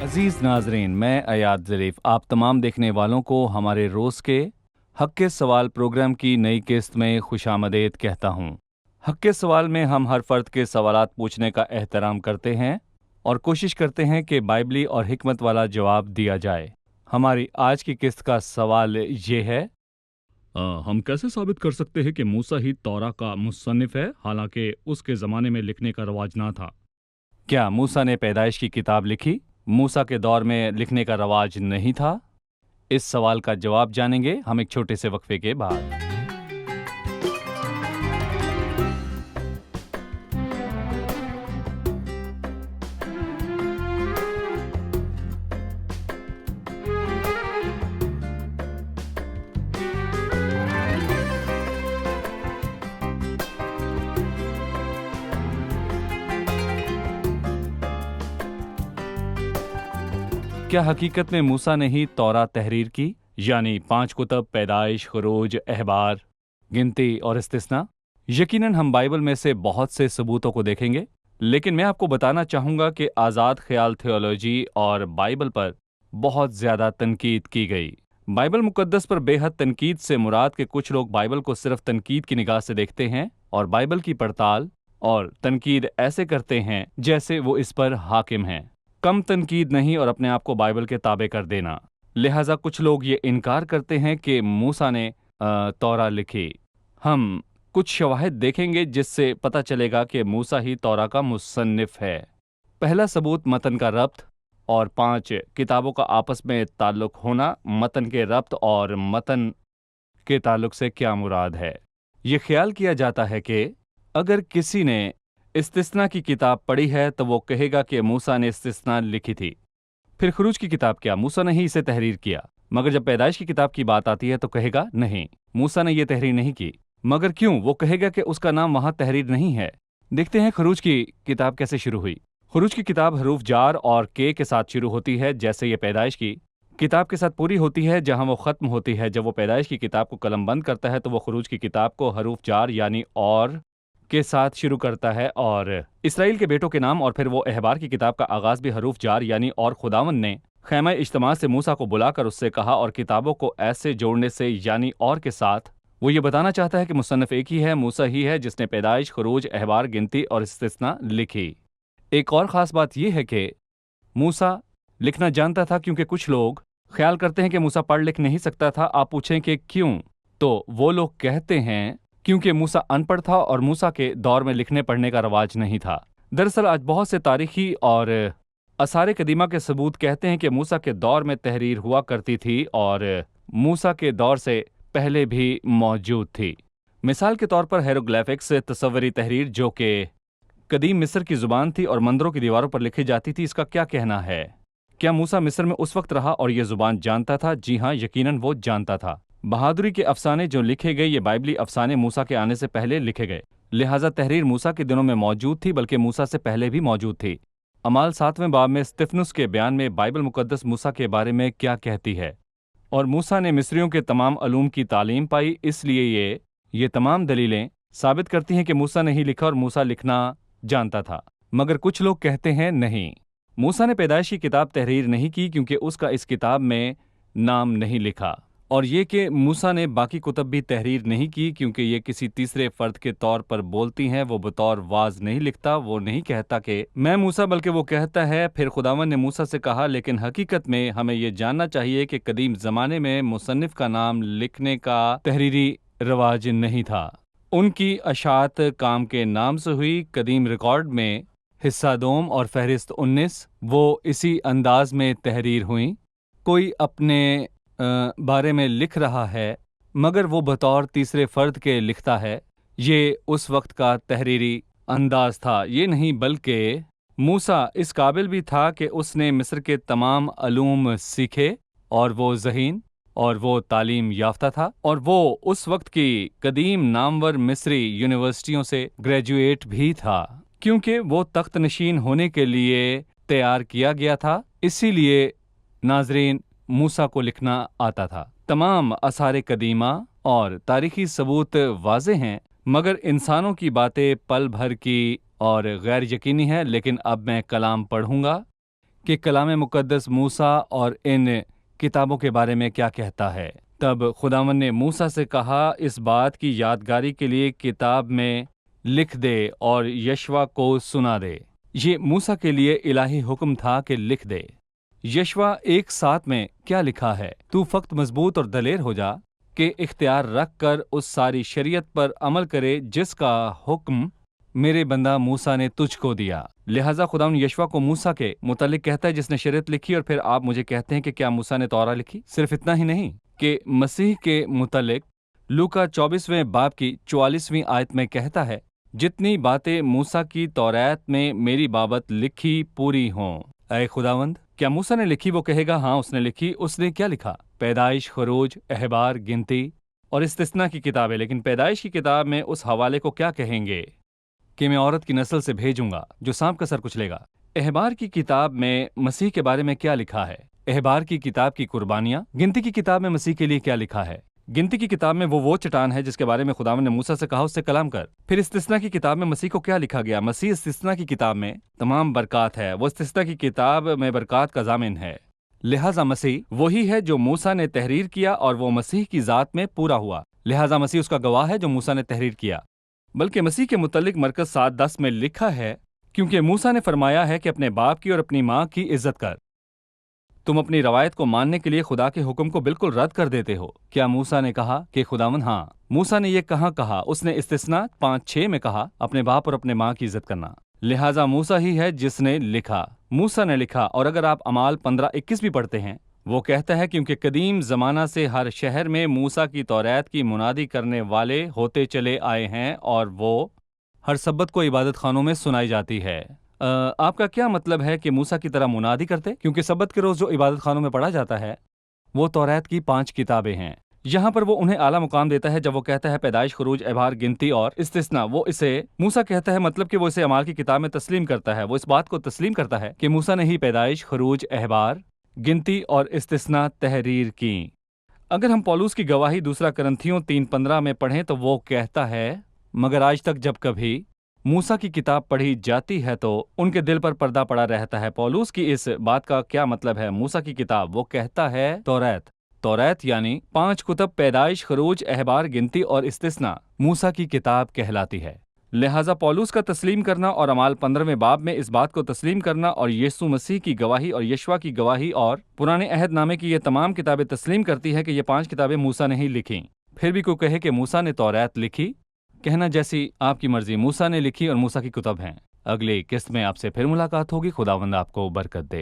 अजीज नाजरीन, मैं अयाद ज़रीफ आप तमाम देखने वालों को हमारे रोज़ के हक के सवाल प्रोग्राम की नई किस्त में खुशामदीद कहता हूँ। हक के सवाल में हम हर फर्द के सवालात पूछने का एहतराम करते हैं और कोशिश करते हैं कि बाइबली और हिकमत वाला जवाब दिया जाए। हमारी आज की किस्त का सवाल ये है, हम कैसे साबित कर सकते हैं कि मूसा ही तौरा का मुसन्निफ है, हालांकि उसके ज़माने में लिखने का रवाज ना था? क्या मूसा ने पैदाइश की किताब लिखी? मूसा के दौर में लिखने का रवाज नहीं था? इस सवाल का जवाब जानेंगे हम एक छोटे से वक्फे के बाद। क्या हकीकत में मूसा ने ही तौरा तहरीर की, यानी 5 कुतब पैदाइश, खुरूज, अहबार, गिनती और इस्तिस्ना? यकीनन हम बाइबल में से बहुत से सबूतों को देखेंगे, लेकिन मैं आपको बताना चाहूँगा कि आज़ाद ख्याल थियोलॉजी और बाइबल पर बहुत ज़्यादा तनकीद की गई। बाइबल मुकद्दस पर बेहद तनकीद से मुराद के कुछ लोग बाइबल को सिर्फ तनकीद की निगाह से देखते हैं और बाइबल की पड़ताल और तनकीद ऐसे करते हैं जैसे वो इस पर हाकिम हैं। कम तनकीद नहीं और अपने आप को बाइबल के ताबे कर देना। लिहाजा कुछ लोग ये इनकार करते हैं कि मूसा ने तौरा लिखी। हम कुछ शवाहिद देखेंगे जिससे पता चलेगा कि मूसा ही तौरा का मुसन्निफ है। पहला सबूत मतन का रब्त और 5 किताबों का आपस में ताल्लुक होना। मतन के रब्त और मतन के ताल्लुक से क्या मुराद है? ये ख्याल किया जाता है कि अगर किसी ने इस्तिस्ना की किताब पढ़ी है तो वो कहेगा कि मूसा ने इस्तिस्ना लिखी थी। फिर खुरूज की किताब, क्या मूसा ने ही इसे तहरीर किया? मगर जब पैदाइश की किताब की बात आती है तो कहेगा नहीं, मूसा ने ये तहरीर नहीं की। मगर क्यों? वो कहेगा कि उसका नाम वहाँ तहरीर नहीं है। देखते हैं खुरूज की किताब कैसे शुरू हुई। खुरूज की किताब हरूफ जार और के साथ शुरू होती है, जैसे ये पैदाइश की किताब के साथ पूरी होती है, जहाँ वो ख़त्म होती है। जब वो पैदाइश की किताब को कलम बंद करता है तो वो खुरूज की किताब को हरूफ जार यानी और के साथ शुरू करता है और इसराइल के बेटों के नाम, और फिर वो अहबार की किताब का आगाज भी हरूफ जार यानी और। खुदावन ने खैमा इज्तिमा से मूसा को बुलाकर उससे कहा और किताबों को ऐसे जोड़ने से यानी और के साथ वो ये बताना चाहता है कि मुसन्निफ एक ही है, मूसा ही है जिसने पैदाइश, खुरूज, अहबार, गिनती और इस्तिस्ना लिखी। एक और ख़ास बात यह है कि मूसा लिखना जानता था, क्योंकि कुछ लोग ख्याल करते हैं कि मूसा पढ़ लिख नहीं सकता था। आप पूछें कि क्यों, तो वो लोग कहते हैं क्योंकि मूसा अनपढ़ था और मूसा के दौर में लिखने पढ़ने का रवाज नहीं था। दरअसल आज बहुत से तारीखी और आसार कदीमा के सबूत कहते हैं कि मूसा के दौर में तहरीर हुआ करती थी और मूसा के दौर से पहले भी मौजूद थी। मिसाल के तौर पर हेरोग्लिफिक्स तस्वरी तहरीर, जो कि कदीम मिस्र की ज़ुबान थी और मंदिरों की दीवारों पर लिखी जाती थी, इसका क्या कहना है? क्या मूसा मिस्र में उस वक्त रहा और ये ज़ुबान जानता था? जी हाँ, यकीनन वो जानता था। बहादुरी के अफसाने जो लिखे गए, ये बाइबली अफसाने मूसा के आने से पहले लिखे गए, लिहाजा तहरीर मूसा के दिनों में मौजूद थी, बल्कि मूसा से पहले भी मौजूद थी। अमाल 7वें बाब में स्तिफनुस के बयान में बाइबल मुकद्दस मूसा के बारे में क्या कहती है? और मूसा ने मिस्रियों के तमाम अलूम की तालीम पाई, इसलिए ये तमाम दलीलें साबित करती हैं कि मूसा ने ही लिखा और मूसा लिखना जानता था। मगर कुछ लोग कहते हैं नहीं, मूसा ने पैदाइश की किताब तहरीर नहीं की क्योंकि उसका इस किताब में नाम नहीं लिखा, और ये कि मूसा ने बाकी कुतब भी तहरीर नहीं की क्योंकि ये किसी तीसरे फर्द के तौर पर बोलती हैं। वो बतौर वाज नहीं लिखता, वो नहीं कहता कि मैं मूसा, बल्कि वो कहता है फिर खुदावन ने मूसा से कहा। लेकिन हकीकत में हमें ये जानना चाहिए कि कदीम ज़माने में मुसन्निफ का नाम लिखने का तहरीरी रवाज नहीं था। उनकी अशात काम के नाम से हुई। कदीम रिकॉर्ड में हिस्सा दोम और फहरिस्त 19 वो इसी अंदाज में तहरीर हुई। कोई अपने बारे में लिख रहा है मगर वो बतौर तीसरे फर्द के लिखता है। ये उस वक्त का तहरीरी अंदाज था। ये नहीं बल्कि मूसा इस काबिल भी था कि उसने मिस्र के तमाम अलूम सीखे और वो ज़हीन और वो तालीम याफ्ता था, और वो उस वक्त की कदीम नामवर मिस्री यूनिवर्सिटियों से ग्रेजुएट भी था, क्योंकि वो तख्त नशीन होने के लिए तैयार किया गया था। इसीलिए नाजरीन मूसा को लिखना आता था। तमाम आसार कदीमा और तारीखी सबूत वाज़े हैं, मगर इंसानों की बातें पल भर की और गैर यकीनी है। लेकिन अब मैं कलाम पढ़ूंगा کہ کلام مقدس موسیٰ اور ان کتابوں کے بارے میں کیا کہتا ہے۔ تب خداوند نے موسیٰ سے کہا، اس بات کی یادگاری کے لیے کتاب میں لکھ دے اور یشوع کو سنا دے۔ یہ موسیٰ کے لیے الہی حکم تھا کہ لکھ دے۔ یشوع 1:7 میں کیا لکھا ہے؟ تو فقط مضبوط اور دلیر ہو جا کہ اختیار رکھ کر اس ساری شریعت پر عمل کرے جس کا حکم میرے بندہ موسیٰ نے تجھ کو دیا۔ لہٰذا خداوند یشوع کو موسیٰ کے متعلق کہتا ہے جس نے شریعت لکھی، اور پھر آپ مجھے کہتے ہیں کہ کیا موسیٰ نے توراہ لکھی؟ صرف اتنا ہی نہیں کہ مسیح کے متعلق لوکا 24ویں باب کی 44ویں آیت میں کہتا ہے، جتنی باتیں موسیٰ کی تورات میں میری بابت لکھی پوری ہوں۔ اے خداوند، کیا موسیٰ نے لکھی؟ وہ کہے گا ہاں اس نے لکھی۔ اس نے کیا لکھا؟ پیدائش، خروج، احبار، گنتی اور استثنا کی کتاب ہے۔ لیکن پیدائش کی کتاب میں اس حوالے کو کیا کہیں گے کہ میں عورت کی نسل سے بھیجوں گا جو سانپ کا سر کچلے گا۔ احبار کی کتاب میں مسیح کے بارے میں کیا لکھا ہے؟ احبار کی کتاب کی قربانیاں۔ گنتی کی کتاب میں مسیح کے لیے کیا لکھا ہے؟ گنتی کی کتاب میں وہ چٹان ہے جس کے بارے میں خداوند نے موسیٰ سے کہا اس سے کلام کر۔ پھر استثنا کی کتاب میں مسیح کو کیا لکھا گیا؟ مسیح استثنا کی کتاب میں تمام برکات ہے، وہ استثنا کی کتاب میں برکات کا ضامن ہے۔ لہٰذا مسیح وہی ہے جو موسیٰ نے تحریر کیا، اور وہ مسیح کی ذات میں پورا ہوا۔ لہٰذا مسیح اس کا گواہ ہے جو موسیٰ نے تحریر کیا۔ بلکہ مسیح کے متعلق مرکز 7:10 میں لکھا ہے، کیونکہ موسیٰ نے فرمایا ہے کہ اپنے باپ کی اور اپنی ماں کی عزت کر۔ تم اپنی روایت کو ماننے کے لیے خدا کے حکم کو بالکل رد کر دیتے ہو۔ کیا موسیٰ نے کہا کہ خداوند ہاں؟ موسیٰ نے یہ کہاں کہا؟ اس نے استثنا 5:6 میں کہا اپنے باپ اور اپنے ماں کی عزت کرنا۔ لہٰذا موسیٰ ہی ہے جس نے لکھا، موسیٰ نے لکھا۔ اور اگر آپ اعمال 15:21 بھی پڑھتے ہیں، وہ کہتا ہے کیونکہ قدیم زمانہ سے ہر شہر میں موسیٰ کی تورات کی منادی کرنے والے ہوتے چلے آئے ہیں، اور وہ ہر سبت کو عبادت خانوں میں سنائی جاتی ہے۔ آپ کا کیا مطلب ہے کہ موسیٰ کی طرح منادی کرتے؟ کیونکہ سبت کے روز جو عبادت خانوں میں پڑھا جاتا ہے وہ تورات کی 5 کتابیں ہیں۔ یہاں پر وہ انہیں اعلیٰ مقام دیتا ہے جب وہ کہتا ہے پیدائش، خروج، احبار، گنتی اور استثنا۔ وہ اسے موسیٰ کہتا ہے، مطلب کہ وہ اسے اعمال کی کتاب میں تسلیم کرتا ہے۔ وہ اس بات کو تسلیم کرتا ہے کہ موسیٰ نے ہی پیدائش، خروج، احبار، گنتی اور استثنا تحریر کی۔ اگر ہم پولس کی گواہی 2 کرنتھیوں 3:15 میں پڑھیں تو وہ کہتا ہے، مگر آج تک جب کبھی موسیٰ کی کتاب پڑھی جاتی ہے تو ان کے دل پر پردہ پڑا رہتا ہے۔ پولس کی اس بات کا کیا مطلب ہے؟ موسیٰ کی کتاب، وہ کہتا ہے تورات یعنی 5 کتب، پیدائش، خروج، احبار، گنتی اور استثنا موسیٰ کی کتاب کہلاتی ہے۔ لہٰذا پولس کا تسلیم کرنا اور اعمال 15ویں باب میں اس بات کو تسلیم کرنا اور یسوع مسیح کی گواہی اور یشوع کی گواہی اور پرانے عہد نامے کی یہ تمام کتابیں تسلیم کرتی ہے کہ یہ 5 کتابیں موسیٰ نے ہی لکھیں۔ پھر بھی کوئی کہے کہ موسیٰ نے تورات لکھی، کہنا جیسی آپ کی مرضی، موسیٰ نے لکھی اور موسیٰ کی کتب ہیں۔ اگلی قسط میں آپ سے پھر ملاقات ہوگی۔ خداوند آپ کو برکت دے۔